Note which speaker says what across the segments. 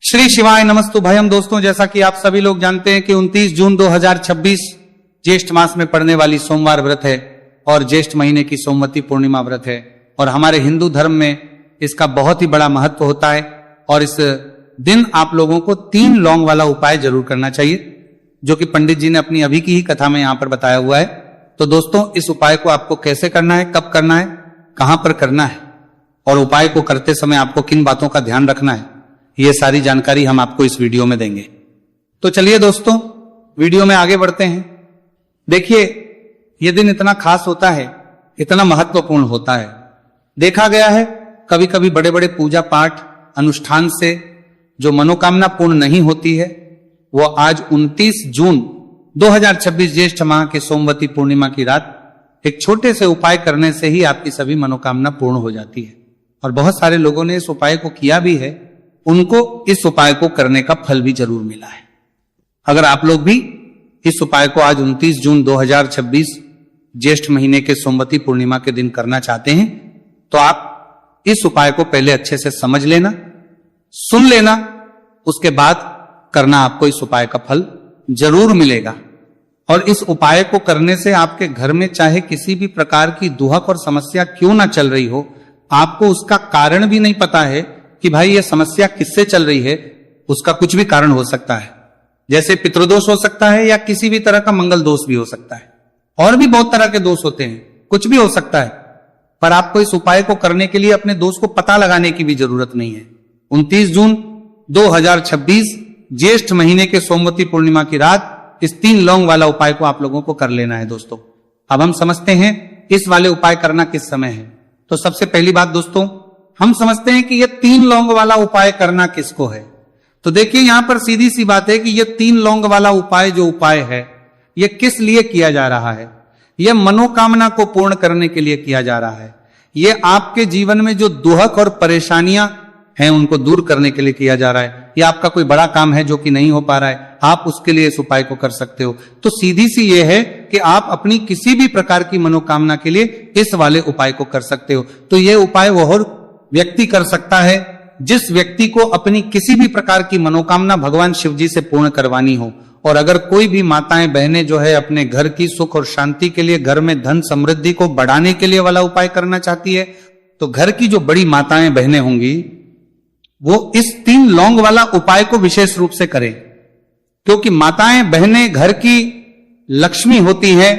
Speaker 1: श्री शिवाय नमस्तु भयम। दोस्तों, जैसा कि आप सभी लोग जानते हैं कि 29 जून 2026 ज्येष्ठ मास में पड़ने वाली सोमवार व्रत है और ज्येष्ठ महीने की सोमवती पूर्णिमा व्रत है और हमारे हिंदू धर्म में इसका बहुत ही बड़ा महत्व होता है। और इस दिन आप लोगों को 3 लौंग वाला उपाय जरूर करना चाहिए, जो कि पंडित जी ने अपनी अभी की ही कथा में यहां पर बताया हुआ है। तो दोस्तों, इस उपाय को आपको कैसे करना है, कब करना है, कहां पर करना है और उपाय को करते समय आपको किन बातों का ध्यान रखना है, ये सारी जानकारी हम आपको इस वीडियो में देंगे। तो चलिए दोस्तों, वीडियो में आगे बढ़ते हैं। देखिए, यह दिन इतना खास होता है, इतना महत्वपूर्ण होता है। देखा गया है कभी कभी बड़े बड़े पूजा पाठ अनुष्ठान से जो मनोकामना पूर्ण नहीं होती है, वो आज 29 जून 2026 ज्येष्ठ माह के सोमवती पूर्णिमा की रात एक छोटे से उपाय करने से ही आपकी सभी मनोकामना पूर्ण हो जाती है। और बहुत सारे लोगों ने इस उपाय को किया भी है, उनको इस उपाय को करने का फल भी जरूर मिला है। अगर आप लोग भी इस उपाय को आज 29 जून 2026 ज्येष्ठ महीने के सोमवती पूर्णिमा के दिन करना चाहते हैं, तो आप इस उपाय को पहले अच्छे से समझ लेना, सुन लेना, उसके बाद करना। आपको इस उपाय का फल जरूर मिलेगा। और इस उपाय को करने से आपके घर में चाहे किसी भी प्रकार की दुहक और समस्या क्यों ना चल रही हो, आपको उसका कारण भी नहीं पता है कि भाई ये समस्या किससे चल रही है, उसका कुछ भी कारण हो सकता है। जैसे पितृदोष हो सकता है या किसी भी तरह का मंगल दोष भी हो सकता है, और भी बहुत तरह के दोष होते हैं, कुछ भी हो सकता है। पर आपको इस उपाय को करने के लिए अपने दोष को पता लगाने की भी जरूरत नहीं है। 29 जून 2026 ज्येष्ठ महीने के सोमवती पूर्णिमा की रात इस 3 लौंग वाला उपाय को आप लोगों को कर लेना है। दोस्तों, अब हम समझते हैं इस वाले उपाय करना किस समय है। तो सबसे पहली बात दोस्तों, हम समझते हैं कि ये 3 लौंग वाला उपाय करना किसको है। तो देखिए, यहां पर सीधी सी बात है कि ये 3 लौंग वाला उपाय जो उपाय है, ये किस लिए किया जा रहा है। यह मनोकामना को पूर्ण करने के लिए किया जा रहा है। यह आपके जीवन में जो दुहक और परेशानियां हैं उनको दूर करने के लिए किया जा रहा है। यह आपका कोई बड़ा काम है जो कि नहीं हो पा रहा है, आप उसके लिए इस उपाय को कर सकते हो। तो सीधी सी यह है कि आप अपनी किसी भी प्रकार की मनोकामना के लिए इस वाले उपाय को कर सकते हो। तो यह उपाय वह व्यक्ति कर सकता है जिस व्यक्ति को अपनी किसी भी प्रकार की मनोकामना भगवान शिव जी से पूर्ण करवानी हो। और अगर कोई भी माताएं बहनें जो है अपने घर की सुख और शांति के लिए, घर में धन समृद्धि को बढ़ाने के लिए वाला उपाय करना चाहती है, तो घर की जो बड़ी माताएं बहनें होंगी वो इस 3 लौंग वाला उपाय को विशेष रूप से करें। क्योंकि माताएं बहनें घर की लक्ष्मी होती है,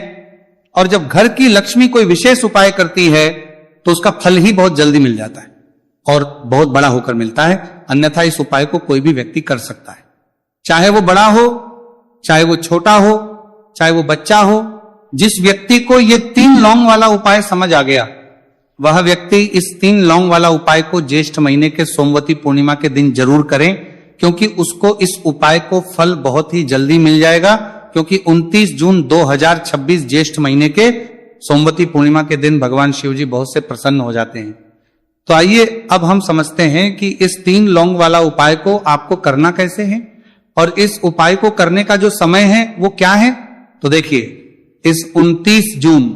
Speaker 1: और जब घर की लक्ष्मी कोई विशेष उपाय करती है तो उसका फल ही बहुत जल्दी मिल जाता है और बहुत बड़ा होकर मिलता है। अन्यथा इस उपाय को कोई भी व्यक्ति कर सकता है, चाहे वो बड़ा हो, चाहे वो छोटा हो, चाहे वो बच्चा हो। जिस व्यक्ति को ये 3 लौंग वाला उपाय समझ आ गया, वह व्यक्ति इस 3 लौंग वाला उपाय को ज्येष्ठ महीने के सोमवती पूर्णिमा के दिन जरूर करें, क्योंकि उसको इस उपाय को फल बहुत ही जल्दी मिल जाएगा। क्योंकि 29 जून 2026 ज्येष्ठ महीने के सोमवती पूर्णिमा के दिन भगवान शिव जी बहुत से प्रसन्न हो जाते हैं। तो आइए अब हम समझते हैं कि इस 3 लौंग वाला उपाय को आपको करना कैसे है और इस उपाय को करने का जो समय है वो क्या है। तो देखिए, इस 29 जून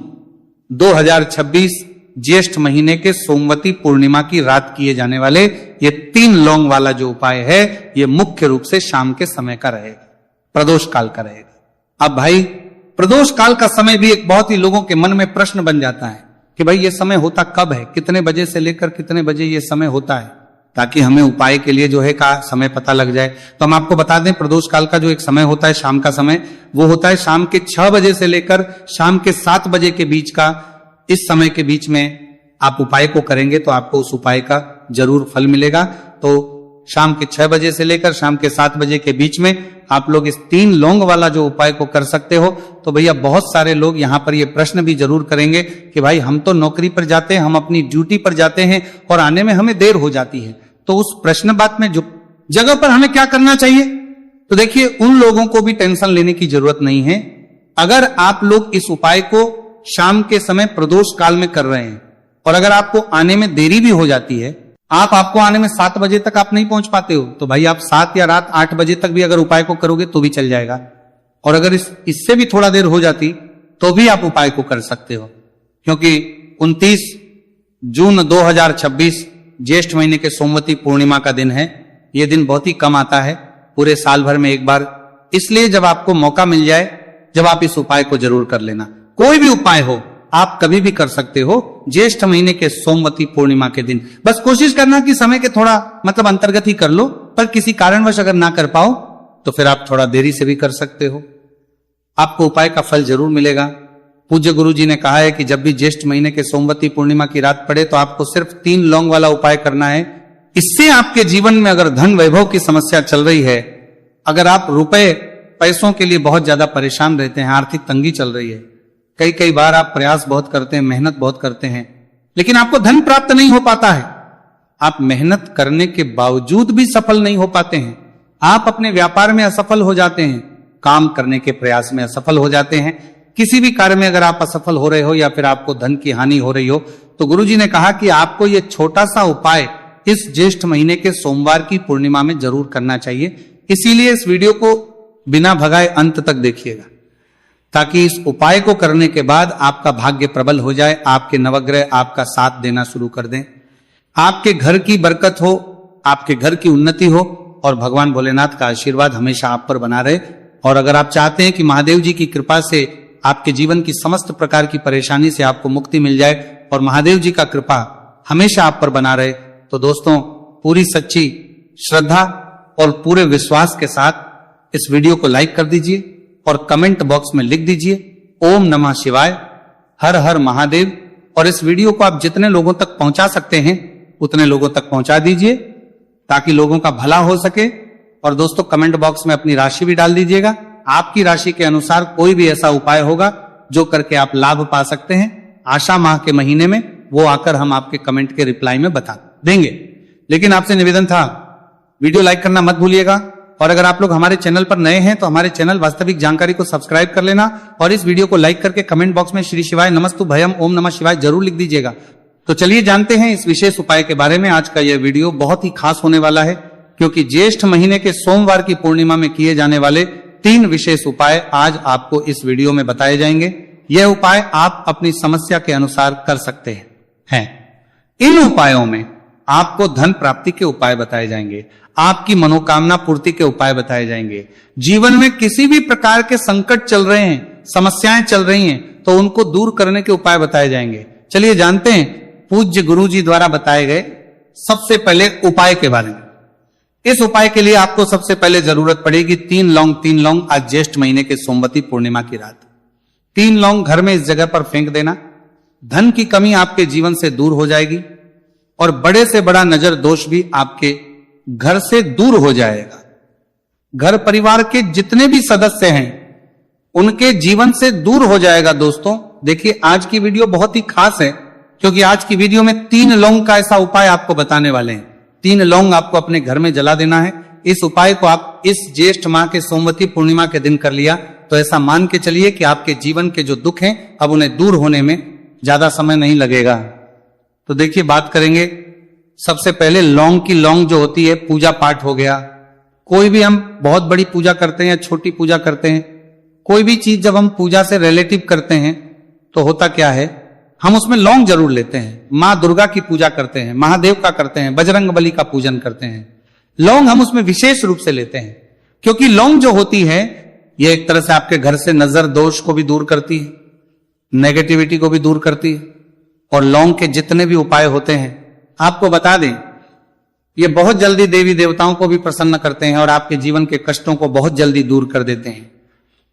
Speaker 1: 2026 ज्येष्ठ महीने के सोमवती पूर्णिमा की रात किए जाने वाले ये 3 लौंग वाला जो उपाय है, ये मुख्य रूप से शाम के समय का रहेगा, प्रदोष काल का रहेगा। अब भाई, प्रदोष काल का समय भी एक बहुत ही लोगों के मन में प्रश्न बन जाता है कि भाई ये समय होता कब है, कितने बजे से लेकर कितने बजे ये समय होता है, ताकि हमें उपाय के लिए जो है का समय पता लग जाए। तो हम आपको बता दें, प्रदोष काल का जो एक समय होता है, शाम का समय, वो होता है शाम के 6 बजे से लेकर शाम के 7 बजे के बीच का। इस समय के बीच में आप उपाय को करेंगे तो आपको उस उपाय का जरूर फल मिलेगा। तो शाम के 6 बजे से लेकर शाम के 7 बजे के बीच में आप लोग इस 3 लौंग वाला जो उपाय को कर सकते हो। तो भैया, बहुत सारे लोग यहां पर ये प्रश्न भी जरूर करेंगे कि भाई हम तो नौकरी पर जाते हैं, हम अपनी ड्यूटी पर जाते हैं और आने में हमें देर हो जाती है, तो उस प्रश्न बात में जो जगह पर हमें क्या करना चाहिए। तो देखिए, उन लोगों को भी टेंशन लेने की जरूरत नहीं है। अगर आप लोग इस उपाय को शाम के समय प्रदोष काल में कर रहे हैं और अगर आपको आने में देरी भी हो जाती है, आपको आने में 7 बजे तक आप नहीं पहुंच पाते हो, तो भाई आप 7 या रात 8 बजे तक भी अगर उपाय को करोगे तो भी चल जाएगा। और अगर इससे भी थोड़ा देर हो जाती तो भी आप उपाय को कर सकते हो। क्योंकि 29 जून 2026 ज्येष्ठ महीने के सोमवती पूर्णिमा का दिन है ये दिन बहुत ही कम आता है, पूरे साल भर में एक बार। इसलिए जब आपको मौका मिल जाए, जब आप इस उपाय को जरूर कर लेना। कोई भी उपाय हो, आप कभी भी कर सकते हो, ज्येष्ठ महीने के सोमवती पूर्णिमा के दिन। बस कोशिश करना कि समय के थोड़ा अंतर्गत ही कर लो, पर किसी कारणवश अगर ना कर पाओ तो फिर आप थोड़ा देरी से भी कर सकते हो। आपको उपाय का फल जरूर मिलेगा। पूज्य गुरु जी ने कहा है कि जब भी ज्येष्ठ महीने के सोमवती पूर्णिमा की रात पड़े तो आपको सिर्फ 3 लौंग वाला उपाय करना है। इससे आपके जीवन में अगर धन वैभव की समस्या चल रही है, अगर आप रुपए पैसों के लिए बहुत ज्यादा परेशान रहते हैं, आर्थिक तंगी चल रही है, कई बार आप प्रयास बहुत करते हैं, मेहनत बहुत करते हैं, लेकिन आपको धन प्राप्त नहीं हो पाता है, आप मेहनत करने के बावजूद भी सफल नहीं हो पाते हैं, आप अपने व्यापार में असफल हो जाते हैं, काम करने के प्रयास में असफल हो जाते हैं, किसी भी कार्य में अगर आप असफल हो रहे हो या फिर आपको धन की हानि हो रही हो, तो गुरुजी ने कहा कि आपको यह छोटा सा उपाय इस ज्येष्ठ महीने के सोमवार की पूर्णिमा में जरूर करना चाहिए। इसीलिए इस वीडियो को बिना भगाए अंत तक देखिएगा, ताकि इस उपाय को करने के बाद आपका भाग्य प्रबल हो जाए, आपके नवग्रह आपका साथ देना शुरू कर दें, आपके घर की बरकत हो, आपके घर की उन्नति हो और भगवान भोलेनाथ का आशीर्वाद हमेशा आप पर बना रहे। और अगर आप चाहते हैं कि महादेव जी की कृपा से आपके जीवन की समस्त प्रकार की परेशानी से आपको मुक्ति मिल जाए और महादेव जी का कृपा हमेशा आप पर बना रहे, तो दोस्तों पूरी सच्ची श्रद्धा और पूरे विश्वास के साथ इस वीडियो को लाइक कर दीजिए और कमेंट बॉक्स में लिख दीजिए ओम नमः शिवाय, हर हर महादेव। और इस वीडियो को आप जितने लोगों तक पहुंचा सकते हैं उतने लोगों तक पहुंचा दीजिए, ताकि लोगों का भला हो सके। और दोस्तों कमेंट बॉक्स में अपनी राशि भी डाल दीजिएगा। आपकी राशि के अनुसार कोई भी ऐसा उपाय होगा जो करके आप लाभ पा सकते हैं, आशा माह के महीने में वो आकर हम आपके कमेंट के रिप्लाई में बता देंगे। लेकिन आपसे निवेदन था, वीडियो लाइक करना मत भूलिएगा। और अगर आप लोग हमारे चैनल पर नए हैं तो हमारे चैनल वास्तविक जानकारी को सब्सक्राइब कर लेना और इस वीडियो को लाइक करके कमेंट बॉक्स में श्री शिवाय नमस्तु भयम ओम नमः शिवाय जरूर लिख दीजिएगा। तो चलिए जानते हैं इस विशेष उपाय के बारे में। आज का यह वीडियो बहुत ही खास होने वाला है, क्योंकि ज्येष्ठ महीने के सोमवार की पूर्णिमा में किए जाने वाले 3 विशेष उपाय आज आपको इस वीडियो में बताए जाएंगे। यह उपाय आप अपनी समस्या के अनुसार कर सकते हैं। इन उपायों में आपको धन प्राप्ति के उपाय बताए जाएंगे, आपकी मनोकामना पूर्ति के उपाय बताए जाएंगे, जीवन में किसी भी प्रकार के संकट चल रहे हैं, समस्याएं चल रही हैं, तो उनको दूर करने के उपाय बताए जाएंगे। चलिए जानते हैं पूज्य गुरु जी द्वारा बताए गए सबसे पहले उपाय के बारे में। इस उपाय के लिए आपको सबसे पहले जरूरत पड़ेगी 3 लौंग। आज ज्येष्ठ महीने के सोमवती पूर्णिमा की रात 3 लौंग घर में इस जगह पर फेंक देना। धन की कमी आपके जीवन से दूर हो जाएगी और बड़े से बड़ा नजर दोष भी आपके घर से दूर हो जाएगा। घर परिवार के जितने भी सदस्य हैं उनके जीवन से दूर हो जाएगा। दोस्तों देखिए आज की वीडियो बहुत ही खास है, क्योंकि आज की वीडियो में 3 लौंग का ऐसा उपाय आपको बताने वाले हैं। 3 लौंग आपको अपने घर में जला देना है। इस उपाय को आप इस ज्येष्ठ माह के सोमवती पूर्णिमा के दिन कर लिया तो ऐसा मान के चलिए कि आपके जीवन के जो दुख हैं अब उन्हें दूर होने में ज्यादा समय नहीं लगेगा। तो देखिए बात करेंगे सबसे पहले लौंग की। लौंग जो होती है पूजा पाठ हो गया, कोई भी हम बहुत बड़ी पूजा करते हैं या छोटी पूजा करते हैं, कोई भी चीज जब हम पूजा से रिलेटिव करते हैं तो होता क्या है, हम उसमें लौंग जरूर लेते हैं। माँ दुर्गा की पूजा करते हैं, महादेव का करते हैं, बजरंग बली का पूजन करते हैं, लौंग हम उसमें विशेष रूप से लेते हैं, क्योंकि लौंग जो होती है ये एक तरह से आपके घर से नजर दोष को भी दूर करती है, नेगेटिविटी को भी दूर करती है। और लौंग के जितने भी उपाय होते हैं आपको बता दें, ये बहुत जल्दी देवी देवताओं को भी प्रसन्न करते हैं और आपके जीवन के कष्टों को बहुत जल्दी दूर कर देते हैं।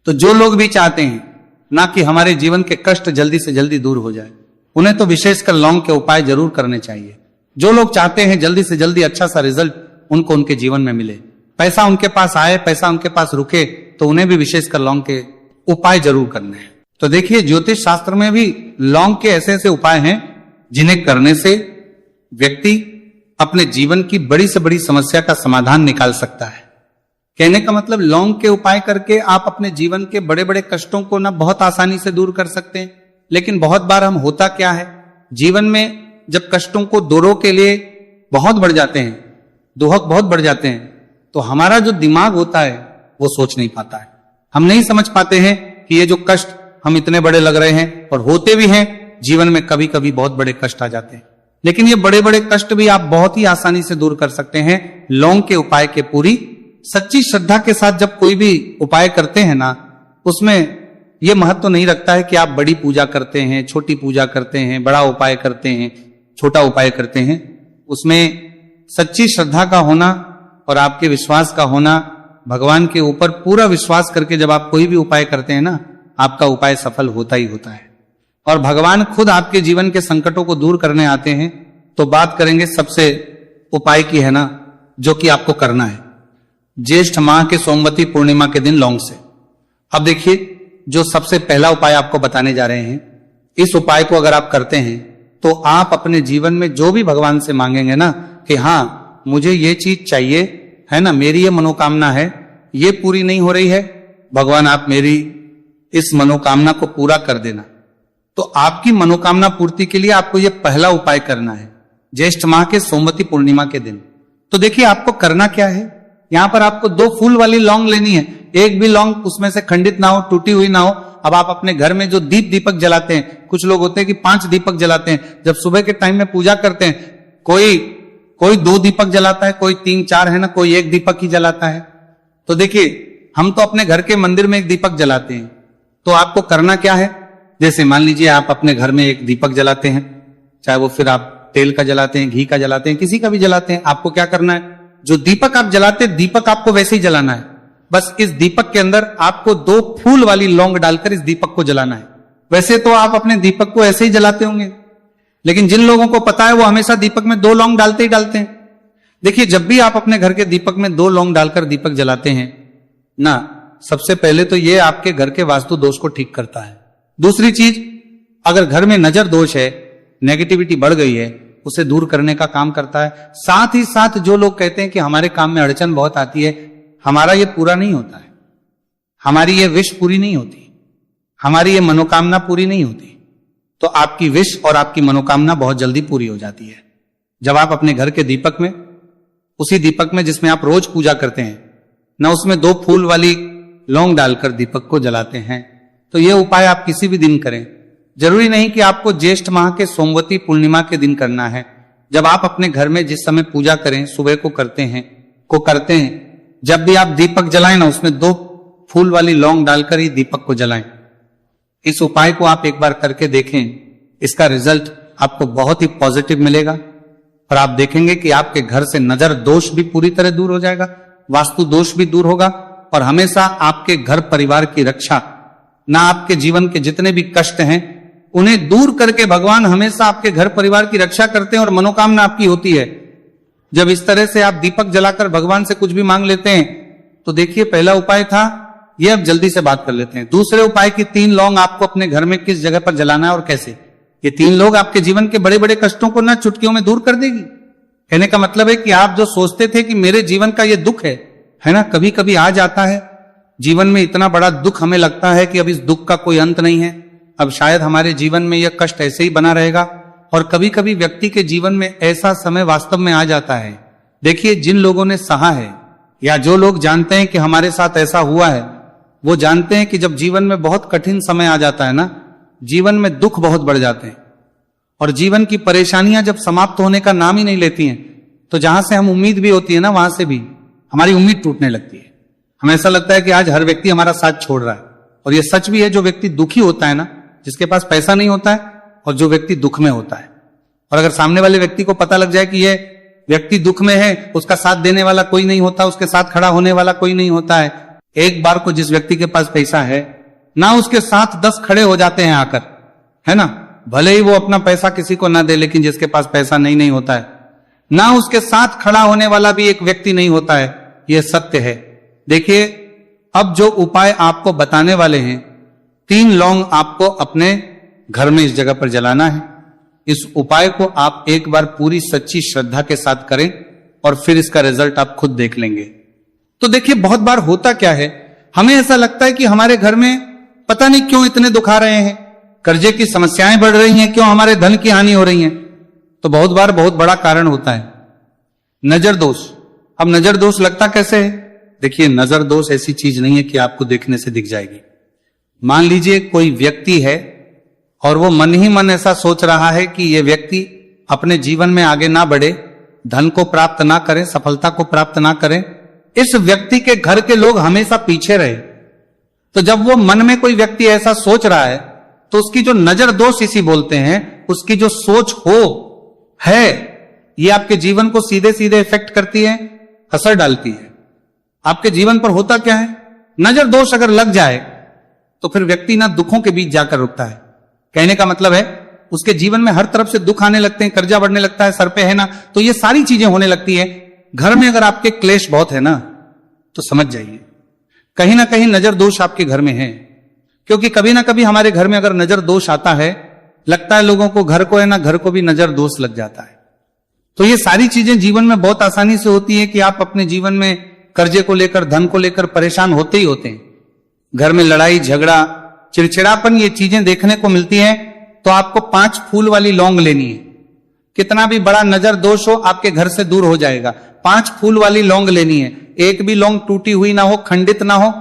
Speaker 1: तो जो लोग भी चाहते हैं ना कि हमारे जीवन के कष्ट जल्दी से जल्दी दूर हो जाए, उन्हें तो विशेषकर लौंग के उपाय जरूर करने चाहिए। जो लोग चाहते हैं जल्दी से जल्दी अच्छा सा रिजल्ट उनको उनके जीवन में मिले, पैसा उनके पास आए, पैसा उनके पास रुके, तो उन्हें भी विशेषकर लौंग के उपाय जरूर करने हैं। तो देखिए ज्योतिष शास्त्र में भी लौंग के ऐसे ऐसे उपाय हैं जिन्हें करने से व्यक्ति अपने जीवन की बड़ी से बड़ी समस्या का समाधान निकाल सकता है। कहने का मतलब लौंग के उपाय करके आप अपने जीवन के बड़े बड़े कष्टों को ना बहुत आसानी से दूर कर सकते हैं। लेकिन बहुत बार हम होता क्या है, जीवन में जब कष्टों को दूरों के लिए बहुत बढ़ जाते हैं, दुहक बहुत बढ़ जाते हैं, तो हमारा जो दिमाग होता है वो सोच नहीं पाता है। हम नहीं समझ पाते हैं कि ये जो कष्ट हम इतने बड़े लग रहे हैं और होते भी हैं, जीवन में कभी कभी बहुत बड़े कष्ट आ जाते हैं। लेकिन ये बड़े बड़े कष्ट भी आप बहुत ही आसानी से दूर कर सकते हैं लौंग के उपाय के पूरी सच्ची श्रद्धा के साथ। जब कोई भी उपाय करते हैं ना, उसमें यह महत्व नहीं रखता है कि आप बड़ी पूजा करते हैं, छोटी पूजा करते हैं, बड़ा उपाय करते हैं, छोटा उपाय करते हैं। उसमें सच्ची श्रद्धा का होना और आपके विश्वास का होना, भगवान के ऊपर पूरा विश्वास करके जब आप कोई भी उपाय करते हैं ना, आपका उपाय सफल होता ही होता है। और भगवान खुद आपके जीवन के संकटों को दूर करने आते हैं। तो बात करेंगे सबसे उपाय की है ना, जो कि आपको करना है ज्येष्ठ माह के सोमवती पूर्णिमा के दिन लौंग से। अब देखिए, जो सबसे पहला उपाय आपको बताने जा रहे हैं, इस उपाय को अगर आप करते हैं तो आप अपने जीवन में जो भी भगवान से मांगेंगे ना कि हाँ मुझे ये चीज चाहिए, है ना, मेरी ये मनोकामना है, ये पूरी नहीं हो रही है, भगवान आप मेरी इस मनोकामना को पूरा कर देना। तो आपकी मनोकामना पूर्ति के लिए आपको यह पहला उपाय करना है ज्येष्ठ माह के सोमवती पूर्णिमा के दिन। तो देखिए आपको करना क्या है, यहां पर आपको 2 फूल वाली लौंग लेनी है। एक भी लौंग उसमें से खंडित ना हो, टूटी हुई ना हो। अब आप अपने घर में जो दीपक जलाते हैं, कुछ लोग होते हैं कि 5 दीपक जलाते हैं। जब सुबह के टाइम में पूजा करते हैं, कोई 2 दीपक जलाता है, कोई 3-4 है ना, कोई 1 दीपक ही जलाता है। तो देखिए हम तो अपने घर के मंदिर में 1 दीपक जलाते हैं। तो आपको करना क्या है, जैसे मान लीजिए आप अपने घर में 1 दीपक जलाते हैं, चाहे वो फिर आप तेल का जलाते हैं, घी का जलाते हैं, किसी का भी जलाते हैं। आपको क्या करना है, जो दीपक आप जलाते हैं, दीपक आपको वैसे ही जलाना है। बस इस दीपक के अंदर आपको 2 फूल वाली लौंग डालकर इस दीपक को जलाना है। वैसे तो आप अपने दीपक को ऐसे ही जलाते होंगे, लेकिन जिन लोगों को पता है वो हमेशा दीपक में 2 लौंग डालते ही डालते हैं। देखिए जब भी आप अपने घर के दीपक में 2 लौंग डालकर दीपक जलाते हैं ना, सबसे पहले तो ये आपके घर के वास्तु दोष को ठीक करता है। दूसरी चीज, अगर घर में नजर दोष है, नेगेटिविटी बढ़ गई है, उसे दूर करने का काम करता है। साथ ही साथ जो लोग कहते हैं कि हमारे काम में अड़चन बहुत आती है, हमारा ये पूरा नहीं होता है, हमारी ये विश पूरी नहीं होती, हमारी ये मनोकामना पूरी नहीं होती, तो आपकी विश और आपकी मनोकामना बहुत जल्दी पूरी हो जाती है। जब आप अपने घर के दीपक में, उसी दीपक में जिसमें आप रोज पूजा करते हैं ना, उसमें 2 फूल वाली लौंग डालकर दीपक को जलाते हैं, तो यह उपाय आप किसी भी दिन करें। जरूरी नहीं कि आपको ज्येष्ठ माह के सोमवती पूर्णिमा के दिन करना है। जब आप अपने घर में जिस समय पूजा करें, सुबह को करते हैं, जब भी आप दीपक जलाएं ना, उसमें 2 फूल वाली लौंग डालकर ही दीपक को जलाएं। इस उपाय को आप एक बार करके देखें, इसका रिजल्ट आपको बहुत ही पॉजिटिव मिलेगा और आप देखेंगे कि आपके घर से नजर दोष भी पूरी तरह दूर हो जाएगा, वास्तु दोष भी दूर होगा और हमेशा आपके घर परिवार की रक्षा, ना आपके जीवन के जितने भी कष्ट हैं उन्हें दूर करके भगवान हमेशा आपके घर परिवार की रक्षा करते हैं और मनोकामना आपकी होती है। जब इस तरह से आप दीपक जलाकर भगवान से कुछ भी मांग लेते हैं, तो देखिए पहला उपाय था ये, अब जल्दी से बात कर लेते हैं। दूसरे उपाय की 3 लौंग आपको अपने घर में किस जगह पर जलाना है और कैसे। ये 3 लोग आपके जीवन के बड़े बड़े कष्टों को ना चुटकियों में दूर कर देगी। कहने का मतलब है कि आप जो सोचते थे कि मेरे जीवन का ये दुख है ना, कभी कभी आ जाता है जीवन में, इतना बड़ा दुख हमें लगता है कि अब इस दुख का कोई अंत नहीं है, अब शायद हमारे जीवन में यह कष्ट ऐसे ही बना रहेगा। और कभी कभी व्यक्ति के जीवन में ऐसा समय वास्तव में आ जाता है। देखिए जिन लोगों ने सहा है या जो लोग जानते हैं कि हमारे साथ ऐसा हुआ है, वो जानते हैं कि जब जीवन में बहुत कठिन समय आ जाता है ना, जीवन में दुख बहुत बढ़ जाते हैं और जीवन की परेशानियां जब समाप्त होने का नाम ही नहीं लेती हैं, तो जहां से हम उम्मीद भी होती है ना, वहां से भी हमारी उम्मीद टूटने लगती है। हमें ऐसा लगता है कि आज हर व्यक्ति हमारा साथ छोड़ रहा है। और यह सच भी है, जो व्यक्ति दुखी होता है ना, जिसके पास पैसा नहीं होता है, और जो व्यक्ति दुख में होता है, और अगर सामने वाले व्यक्ति को पता लग जाए कि यह व्यक्ति दुख में है, उसका साथ देने वाला कोई नहीं होता, उसके साथ खड़ा होने वाला कोई नहीं होता है। एक बार को जिस व्यक्ति के पास पैसा है ना, उसके साथ 10 खड़े हो जाते हैं आकर, है ना, भले ही वो अपना पैसा किसी को ना दे, लेकिन जिसके पास पैसा नहीं होता है ना, उसके साथ खड़ा होने वाला भी एक व्यक्ति नहीं होता है। यह सत्य है। देखिए अब जो उपाय आपको बताने वाले हैं, 3 लौंग आपको अपने घर में इस जगह पर जलाना है। इस उपाय को आप एक बार पूरी सच्ची श्रद्धा के साथ करें और फिर इसका रिजल्ट आप खुद देख लेंगे। तो देखिए बहुत बार होता क्या है, हमें ऐसा लगता है कि हमारे घर में पता नहीं क्यों इतने दुख आ रहे हैं, कर्जे की समस्याएं बढ़ रही हैं, क्यों हमारे धन की हानि हो रही है। तो बहुत बार बहुत बड़ा कारण होता है नजर दोष। अब नजर दोष लगता कैसे है? देखिए नजर दोष ऐसी चीज नहीं है कि आपको देखने से दिख जाएगी। मान लीजिए कोई व्यक्ति है और वो मन ही मन ऐसा सोच रहा है कि ये व्यक्ति अपने जीवन में आगे ना बढ़े, धन को प्राप्त ना करें, सफलता को प्राप्त ना करें, इस व्यक्ति के घर के लोग हमेशा पीछे रहे। तो जब वो मन में कोई व्यक्ति ऐसा सोच रहा है तो उसकी जो नजर दोष इसी बोलते हैं, उसकी जो सोच है, ये आपके जीवन को सीधे सीधे इफेक्ट करती है, असर डालती है। आपके जीवन पर होता क्या है, नजर दोष अगर लग जाए तो फिर व्यक्ति ना दुखों के बीच जाकर रुकता है। कहने का मतलब है उसके जीवन में हर तरफ से दुख आने लगते हैं, कर्जा बढ़ने लगता है, सर पे है ना, तो ये सारी चीजें होने लगती है। घर में अगर आपके क्लेश बहुत है ना तो समझ जाइए कहीं ना कहीं नजर दोष आपके घर में है। क्योंकि कभी ना कभी हमारे घर में अगर नजर दोष आता है, लगता है लोगों को, घर को है ना, घर को भी नजर दोष लग जाता है। तो ये सारी चीजें जीवन में बहुत आसानी से होती है कि आप अपने जीवन में कर्जे को लेकर, धन को लेकर परेशान होते ही होते हैं। घर में लड़ाई झगड़ा, चिड़चिड़ापन, ये चीजें देखने को मिलती हैं। तो आपको 5 फूल वाली लौंग लेनी है। कितना भी बड़ा नजर दोष हो आपके घर से दूर हो जाएगा। 5 फूल वाली लौंग लेनी है। एक भी लौंग टूटी हुई ना हो, खंडित ना हो,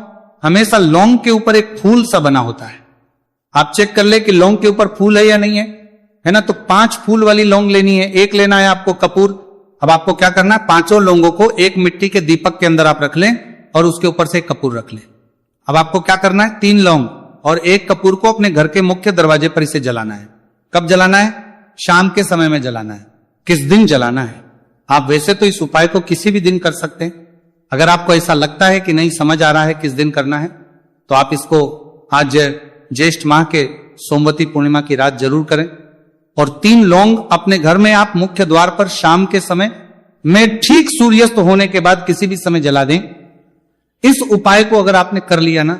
Speaker 1: हमेशा लौंग के ऊपर एक फूल सा बना होता है। आप चेक कर ले कि लौंग के ऊपर फूल है या नहीं है ना। तो 5 फूल वाली लौंग लेनी है। एक लेना है आपको कपूर। अब आपको क्या करना है, 5 लौंगों को एक मिट्टी के दीपक के अंदर आप रख लें और उसके ऊपर से एक कपूर रख लें। अब आपको क्या करना है, 3 लौंग और एक कपूर को अपने घर के मुख्य दरवाजे पर इसे जलाना है। कब जलाना है, शाम के समय में जलाना है। किस दिन जलाना है, आप वैसे तो इस उपाय को किसी भी दिन कर सकते हैं। अगर आपको ऐसा लगता है कि नहीं समझ आ रहा है किस दिन करना है, तो आप इसको आज ज्येष्ठ माह के सोमवती पूर्णिमा की रात जरूर करें। और 3 लौंग अपने घर में आप मुख्य द्वार पर शाम के समय में ठीक सूर्यास्त होने के बाद किसी भी समय जला दें। इस उपाय को अगर आपने कर लिया ना,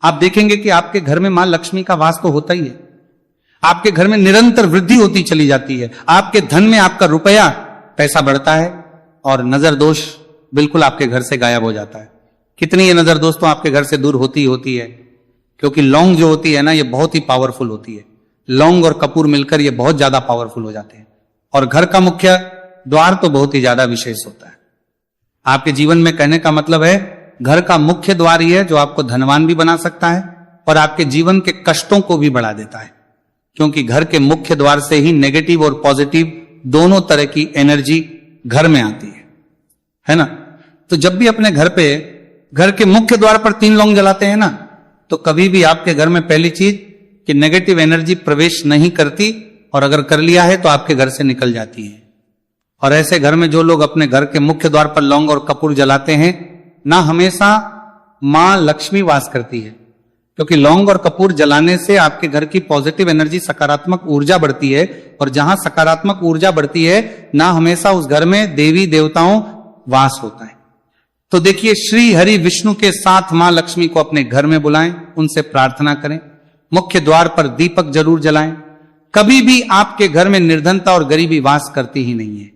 Speaker 1: आप देखेंगे कि आपके घर में मां लक्ष्मी का वास तो होता ही है। आपके घर में निरंतर वृद्धि होती चली जाती है। आपके धन में आपका रुपया पैसा बढ़ता है और नजर दोष बिल्कुल आपके घर से गायब हो जाता है। कितनी ये नजर दोस्तों आपके घर से दूर होती होती है, क्योंकि लौंग जो होती है ना, ये बहुत ही पावरफुल होती है। लौंग और कपूर मिलकर ये बहुत ज्यादा पावरफुल हो जाते हैं। और घर का मुख्य द्वार तो बहुत ही ज्यादा विशेष होता है आपके जीवन में। कहने का मतलब है घर का मुख्य द्वार ही है जो आपको धनवान भी बना सकता है और आपके जीवन के कष्टों को भी बढ़ा देता है। क्योंकि घर के मुख्य द्वार से ही नेगेटिव और पॉजिटिव दोनों तरह की एनर्जी घर में आती है ना। तो जब भी अपने घर पे घर के मुख्य द्वार पर 3 लौंग जलाते हैं ना, तो कभी भी आपके घर में पहली चीज कि नेगेटिव एनर्जी प्रवेश नहीं करती, और अगर कर लिया है तो आपके घर से निकल जाती है। और ऐसे घर में जो लोग अपने घर के मुख्य द्वार पर लौंग और कपूर जलाते हैं ना, हमेशा मां लक्ष्मी वास करती है। क्योंकि लौंग और कपूर जलाने से आपके घर की पॉजिटिव एनर्जी, सकारात्मक ऊर्जा बढ़ती है। और जहां सकारात्मक ऊर्जा बढ़ती है ना, हमेशा उस घर में देवी देवताओं वास होता है। तो देखिए, श्री हरि विष्णु के साथ मां लक्ष्मी को अपने घर में बुलाएं, उनसे प्रार्थना करें, मुख्य द्वार पर दीपक जरूर जलाएं। कभी भी आपके घर में निर्धनता और गरीबी वास करती ही नहीं है।